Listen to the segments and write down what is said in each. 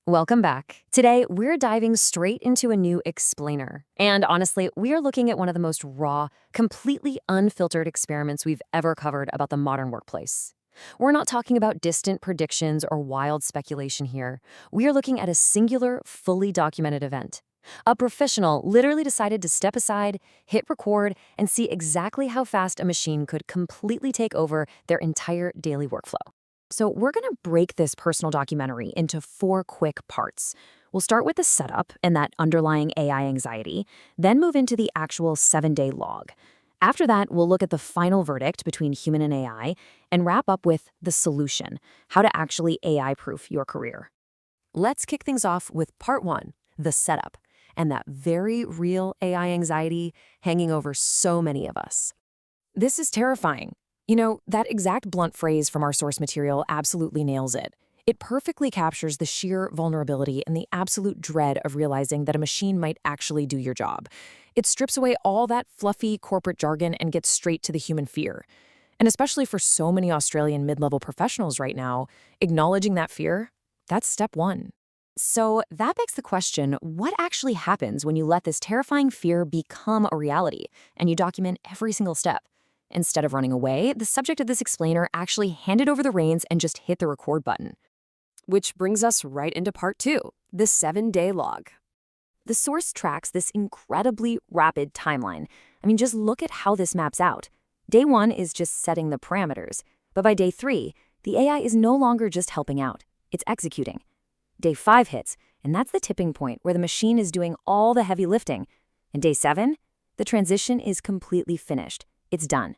Welcome back. Today, we're diving straight into a new explainer. And honestly, we are looking at one of the most raw, completely unfiltered experiments we've ever covered about the modern workplace. We're not talking about distant predictions or wild speculation here. We are looking at a singular, fully documented event. A professional literally decided to step aside, hit record, and see exactly how fast a machine could completely take over their entire daily workflow. So we're going to break this personal documentary into 4 quick parts. We'll start with the setup and that underlying AI anxiety, then move into the actual 7-day log. After that, we'll look at the final verdict between human and AI and wrap up with the solution, how to actually AI-proof your career. Let's kick things off with part 1, the setup, and that very real AI anxiety hanging over so many of us. This is terrifying. You know, that exact blunt phrase from our source material absolutely nails it. It perfectly captures the sheer vulnerability and the absolute dread of realizing that a machine might actually do your job. It strips away all that fluffy corporate jargon and gets straight to the human fear. And especially for so many Australian mid-level professionals right now, acknowledging that fear, that's step 1. So that begs the question, what actually happens when you let this terrifying fear become a reality and you document every single step? Instead of running away, the subject of this explainer actually handed over the reins and just hit the record button. Which brings us right into part 2, the 7-day log. The source tracks this incredibly rapid timeline. I mean, just look at how this maps out. Day 1 is just setting the parameters, but by day 3, the AI is no longer just helping out, it's executing. Day 5 hits, and that's the tipping point where the machine is doing all the heavy lifting. And day 7, the transition is completely finished. It's done.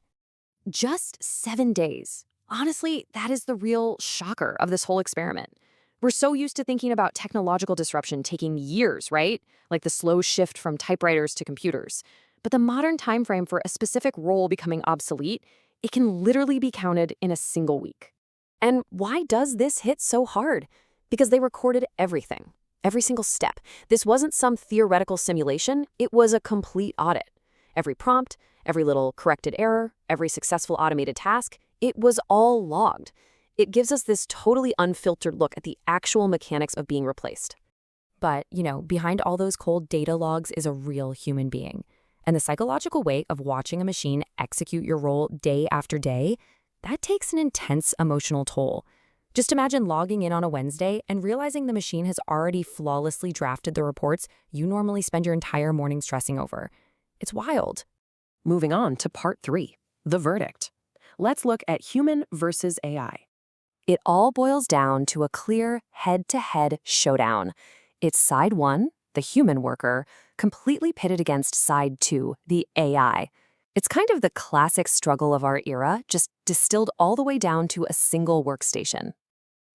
Just 7 days. Honestly, that is the real shocker of this whole experiment. We're so used to thinking about technological disruption taking years, right? Like the slow shift from typewriters to computers. But the modern time frame for a specific role becoming obsolete, it can literally be counted in a single week. And why does this hit so hard? Because they recorded everything, every single step. This wasn't some theoretical simulation, it was a complete audit. Every prompt, every little corrected error, every successful automated task, it was all logged. It gives us this totally unfiltered look at the actual mechanics of being replaced. But, behind all those cold data logs is a real human being. And the psychological weight of watching a machine execute your role day after day, that takes an intense emotional toll. Just imagine logging in on a Wednesday and realizing the machine has already flawlessly drafted the reports you normally spend your entire morning stressing over. It's wild. Moving on to part 3, the verdict. Let's look at human versus AI. It all boils down to a clear head-to-head showdown. It's side 1, the human worker, completely pitted against side 2, the AI. It's kind of the classic struggle of our era, just distilled all the way down to a single workstation.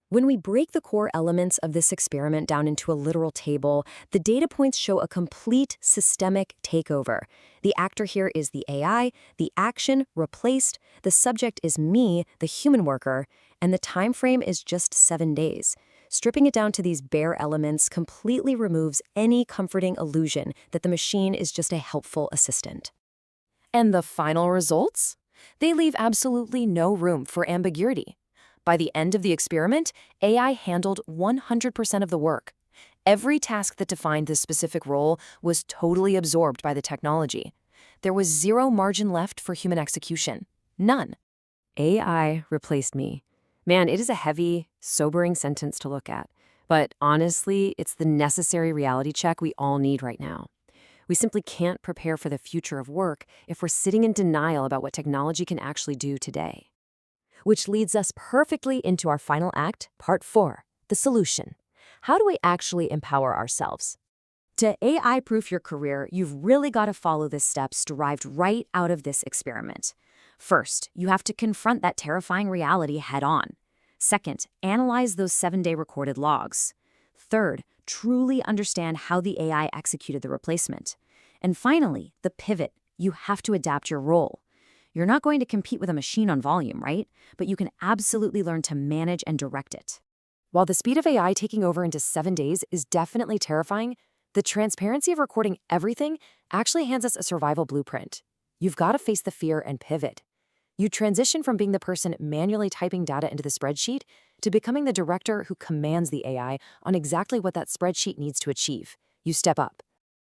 When we break the core elements of this experiment down into a literal table, the data points show a complete systemic takeover. The actor here is the AI, the action replaced, the subject is me, the human worker, and the time frame is just 7 days. Stripping it down to these bare elements completely removes any comforting illusion that the machine is just a helpful assistant. And the final results? They leave absolutely no room for ambiguity. By the end of the experiment, AI handled 100% of the work. Every task that defined this specific role was totally absorbed by the technology. There was zero margin left for human execution. None. AI replaced me. Man, it is a heavy, sobering sentence to look at. But honestly, it's the necessary reality check we all need right now. We simply can't prepare for the future of work if we're sitting in denial about what technology can actually do today. Which leads us perfectly into our final act, part 4, the solution. How do we actually empower ourselves? To AI-proof your career, you've really got to follow the steps derived right out of this experiment. First, you have to confront that terrifying reality head-on. Second, analyze those 7-day recorded logs. Third, truly understand how the AI executed the replacement. And finally, the pivot. You have to adapt your role. You're not going to compete with a machine on volume, right? But you can absolutely learn to manage and direct it. While the speed of AI taking over into 7 days is definitely terrifying, the transparency of recording everything actually hands us a survival blueprint. You've got to face the fear and pivot. You transition from being the person manually typing data into the spreadsheet to becoming the director who commands the AI on exactly what that spreadsheet needs to achieve. You step up.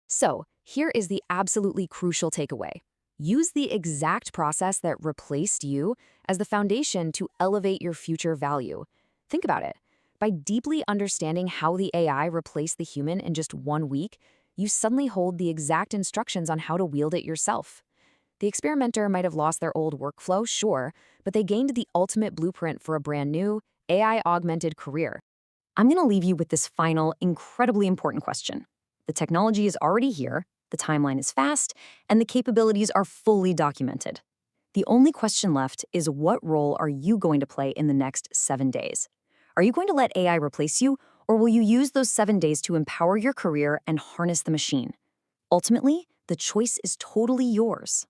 So, here is the absolutely crucial takeaway. Use the exact process that replaced you as the foundation to elevate your future value. Think about it. By deeply understanding how the AI replaced the human in just 1 week, you suddenly hold the exact instructions on how to wield it yourself. The experimenter might have lost their old workflow, sure, but they gained the ultimate blueprint for a brand new, AI-augmented career. I'm going to leave you with this final, incredibly important question. The technology is already here, the timeline is fast, and the capabilities are fully documented. The only question left is, what role are you going to play in the next 7 days? Are you going to let AI replace you, or will you use those 7 days to empower your career and harness the machine? Ultimately, the choice is totally yours.